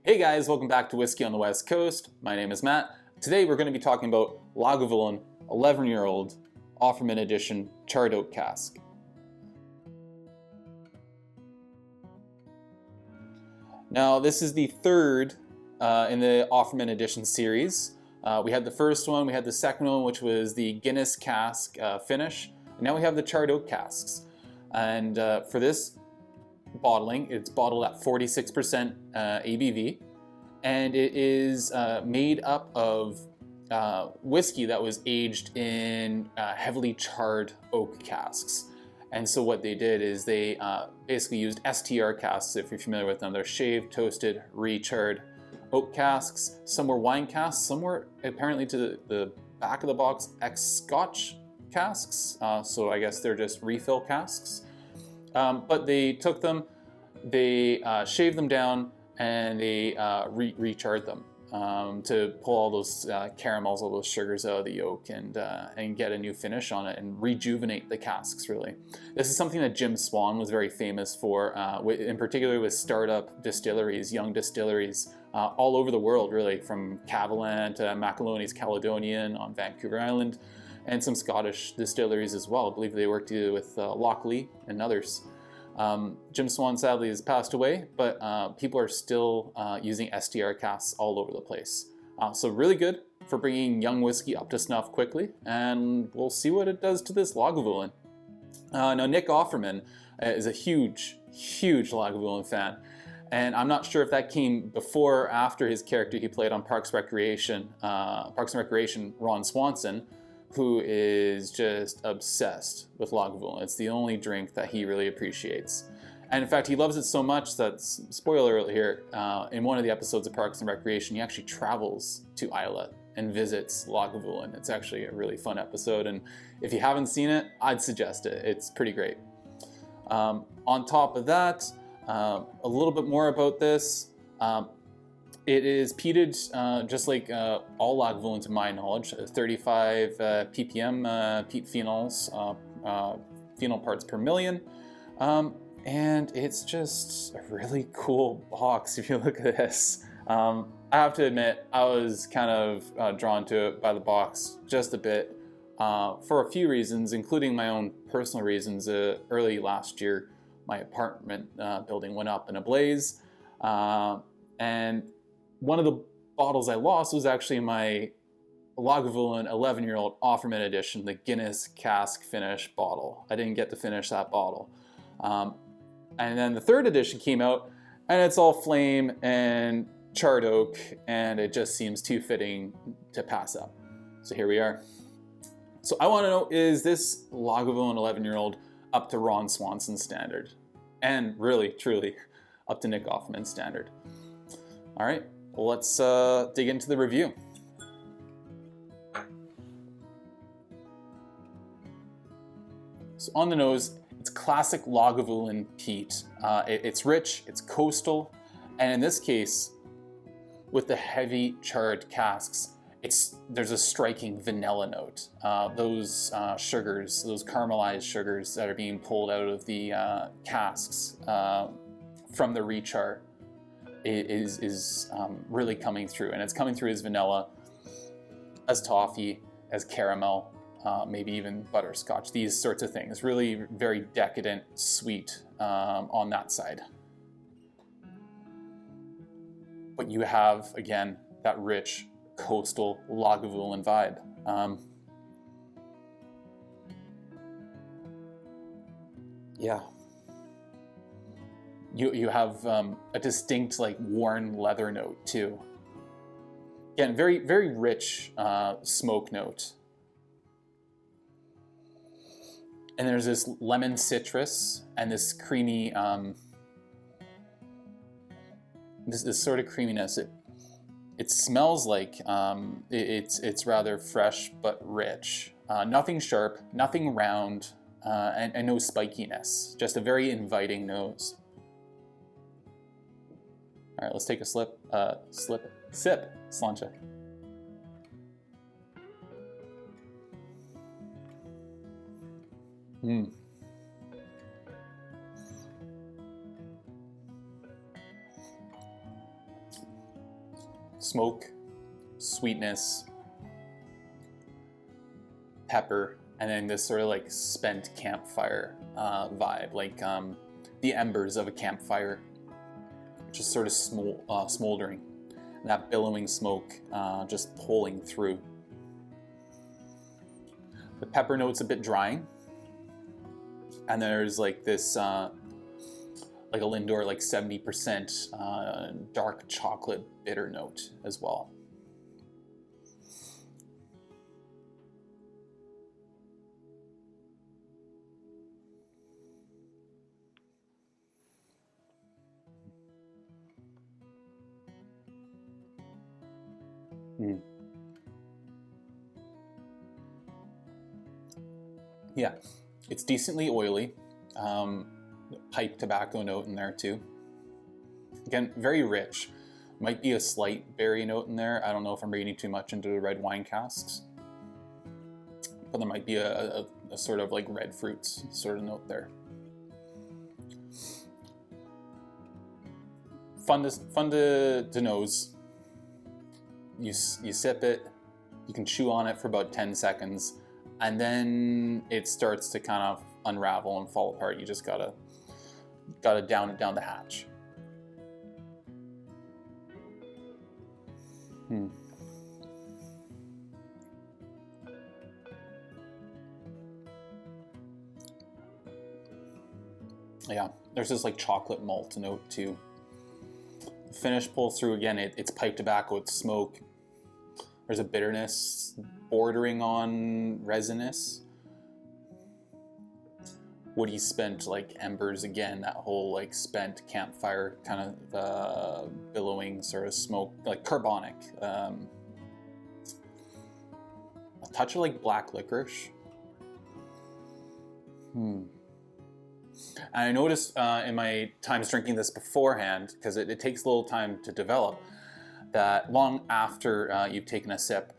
Hey guys, welcome back to Whiskey on the West Coast. My name is Matt. Today we're going to be talking about Lagavulin 11-year-old Offerman edition Charred Oak Cask. Now this is the third in the Offerman edition series. We had the first one, we had the second one, which was the Guinness cask finish. And now we have the Charred Oak Casks. And for this bottling, it's bottled at 46% ABV, and it is made up of whiskey that was aged in heavily charred oak casks. And so what they did is they basically used STR casks, if you're familiar with them. They're shaved, toasted, re-charred oak casks. Some were wine casks, some were apparently to the back of the box Scotch casks. So I guess they're just refill casks. But they took them, they shaved them down, and they re-charred them to pull all those caramels, all those sugars out of the yolk, and get a new finish on it and rejuvenate the casks, really. This is something that Jim Swan was very famous for, in particular with startup distilleries, young distilleries, all over the world, really, from Lagavulin to Macaloney's Caledonian on Vancouver Island, and some Scottish distilleries as well. I believe they worked with Lagavulin and others. Jim Swan sadly has passed away, but people are still using STR casks all over the place. So really good for bringing young whiskey up to snuff quickly, and we'll see what it does to this Lagavulin. Now Nick Offerman is a huge Lagavulin fan, and I'm not sure if that came before or after his character he played on Parks and Recreation, Ron Swanson, who is just obsessed with Lagavulin. It's the only drink that he really appreciates. And in fact, he loves it so much that, spoiler alert here, in one of the episodes of Parks and Recreation, he actually travels to Islay and visits Lagavulin. It's actually a really fun episode, and if you haven't seen it, I'd suggest it. It's pretty great. On top of that, a little bit more about this. It is peated just like all Lagavulin to my knowledge, 35 ppm peat phenols, phenol parts per million. And it's just a really cool box if you look at this. I have to admit, I was kind of drawn to it by the box just a bit for a few reasons, including my own personal reasons. Early last year, my apartment building went up in a blaze, and one of the bottles I lost was actually my Lagavulin 11-year-old Offerman edition, the Guinness cask finish bottle. I didn't get to finish that bottle. And then the third edition came out, and it's all flame and charred oak, and it just seems too fitting to pass up. So here we are. So I want to know, is this Lagavulin 11-year-old up to Ron Swanson's standard? And really, truly, up to Nick Offerman's standard? All right. Well, let's dig into the review. So on the nose, it's classic Lagavulin peat. It's rich, it's coastal, and in this case, with the heavy charred casks, there's a striking vanilla note. Those sugars, those caramelized sugars that are being pulled out of the casks from the re-char is really coming through, and it's coming through as vanilla, as toffee, as caramel, maybe even butterscotch, these sorts of things. Really very decadent, sweet on that side. But you have, again, that rich, coastal Lagavulin vibe. Yeah. You have a distinct, like, worn leather note too. Again, very, very rich smoke note. And there's this lemon citrus and this creamy, this sort of creaminess. It smells like it's rather fresh but rich. Nothing sharp, nothing round, and no spikiness. Just a very inviting nose. All right, let's take a sip, slancha. smoke, sweetness, pepper, and then this sort of like spent campfire vibe, like the embers of a campfire, just sort of smoldering. And that billowing smoke just pulling through. The pepper note's a bit drying. And there's like this, like a Lindor, like 70% dark chocolate bitter note as well. Yeah, it's decently oily. Pipe tobacco note in there too. Again, very rich. Might be a slight berry note in there. I don't know if I'm reading too much into the red wine casks, but there might be a sort of like red fruits sort of note there. Fun to nose. You sip it, you can chew on it for about 10 seconds, and then it starts to kind of unravel and fall apart. You just gotta down it down the hatch. Yeah, there's this like chocolate malt note too. The finish pulls through again. It's pipe tobacco, it's smoke. There's a bitterness bordering on resinous. Woody spent like embers again, that whole like spent campfire kind of billowing sort of smoke, like carbonic. A touch of like black licorice. And I noticed in my times drinking this beforehand, because it takes a little time to develop, that long after you've taken a sip,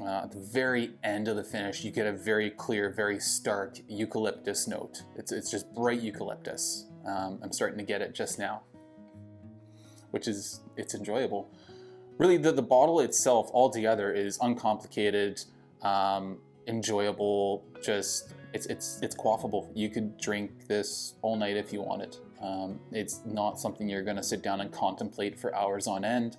at the very end of the finish, you get a very clear, very stark eucalyptus note. It's just bright eucalyptus. I'm starting to get it just now, which is, it's enjoyable. Really, the bottle itself altogether is uncomplicated, enjoyable, just, it's quaffable. You could drink this all night if you wanted. It's not something you're gonna sit down and contemplate for hours on end.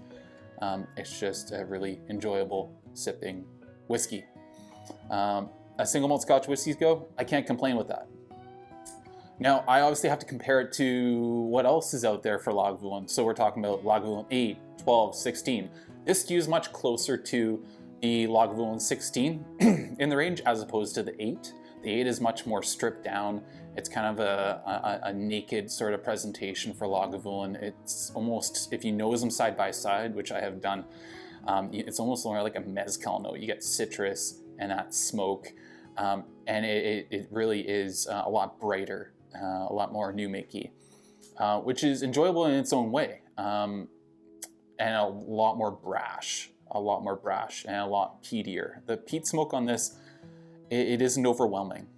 It's just a really enjoyable sipping whiskey. As single malt Scotch whiskeys go, I can't complain with that. Now, I obviously have to compare it to what else is out there for Lagavulin. So we're talking about Lagavulin 8, 12, 16. This skews much closer to the Lagavulin 16 in the range as opposed to the 8. The 8 is much more stripped down. It's kind of a naked sort of presentation for Lagavulin. It's almost, if you nose them side by side, which I have done, it's almost more like a mezcal note. You get citrus and that smoke, and it really is a lot brighter, a lot more new makey, which is enjoyable in its own way, and a lot more brash, and a lot peatier. The peat smoke on this, it isn't overwhelming.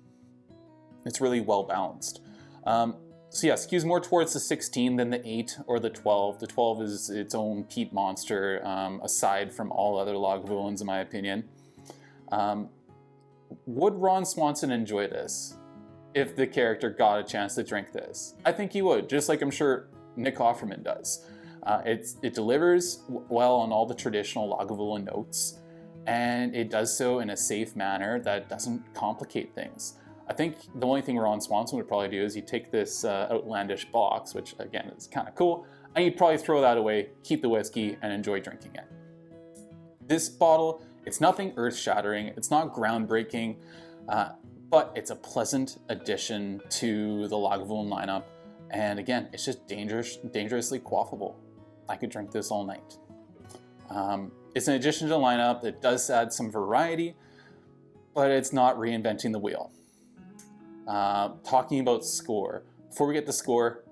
It's really well balanced. So yeah, skews more towards the 16 than the 8 or the 12. The 12 is its own peat monster, aside from all other Lagavulins, in my opinion. Would Ron Swanson enjoy this if the character got a chance to drink this? I think he would, just like I'm sure Nick Offerman does. It delivers well on all the traditional Lagavulin notes, and it does so in a safe manner that doesn't complicate things. I think the only thing Ron Swanson would probably do is he'd take this outlandish box, which again is kind of cool, and he'd probably throw that away, keep the whiskey, and enjoy drinking it. This bottle, it's nothing earth-shattering, it's not groundbreaking, but it's a pleasant addition to the Lagavulin lineup, and again, it's just dangerously quaffable. I could drink this all night. It's an addition to the lineup that does add some variety, but it's not reinventing the wheel. Talking about score, before we get the score,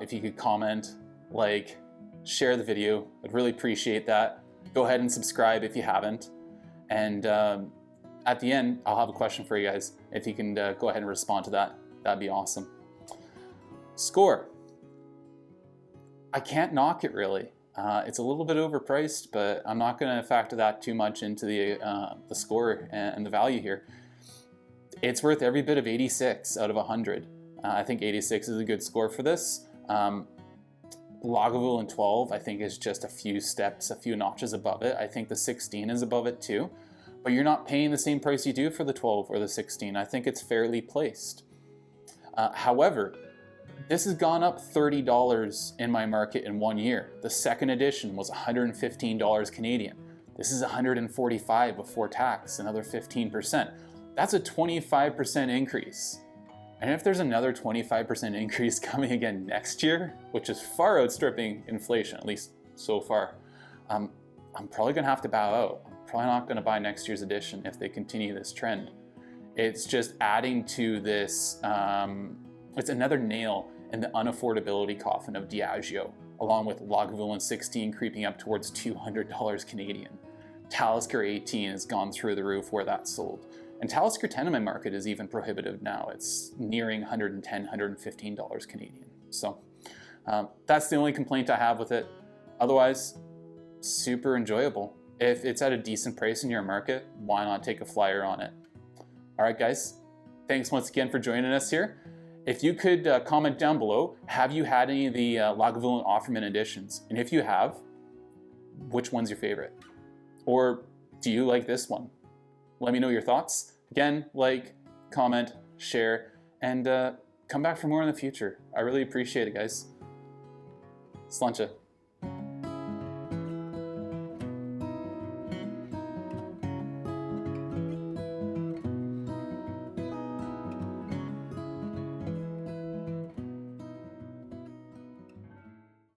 if you could comment, like, share the video, I'd really appreciate that. Go ahead and subscribe if you haven't. And at the end, I'll have a question for you guys. If you can go ahead and respond to that, that'd be awesome. Score. I can't knock it really. It's a little bit overpriced, but I'm not going to factor that too much into the score and the value here. It's worth every bit of 86 out of 100. I think 86 is a good score for this. Lagavulin 12, I think, is just a few steps, a few notches above it. I think the 16 is above it too. But you're not paying the same price you do for the 12 or the 16. I think it's fairly placed. However, this has gone up $30 in my market in 1 year. The second edition was $115 Canadian. This is $145 before tax, another 15%. That's a 25% increase. And if there's another 25% increase coming again next year, which is far outstripping inflation, at least so far, I'm probably gonna have to bow out. I'm probably not gonna buy next year's edition if they continue this trend. It's just adding to this, it's another nail in the unaffordability coffin of Diageo, along with Lagavulin 16 creeping up towards $200 Canadian. Talisker 18 has gone through the roof where that's sold. And Talisker 10 in my market is even prohibitive now. It's nearing $110, $115 Canadian. So that's the only complaint I have with it. Otherwise, super enjoyable. If it's at a decent price in your market, why not take a flyer on it? All right, guys, thanks once again for joining us here. If you could comment down below, have you had any of the Lagavulin Offerman editions? And if you have, which one's your favorite? Or do you like this one? Let me know your thoughts. Again, like, comment, share, and come back for more in the future. I really appreciate it, guys. Sláinte.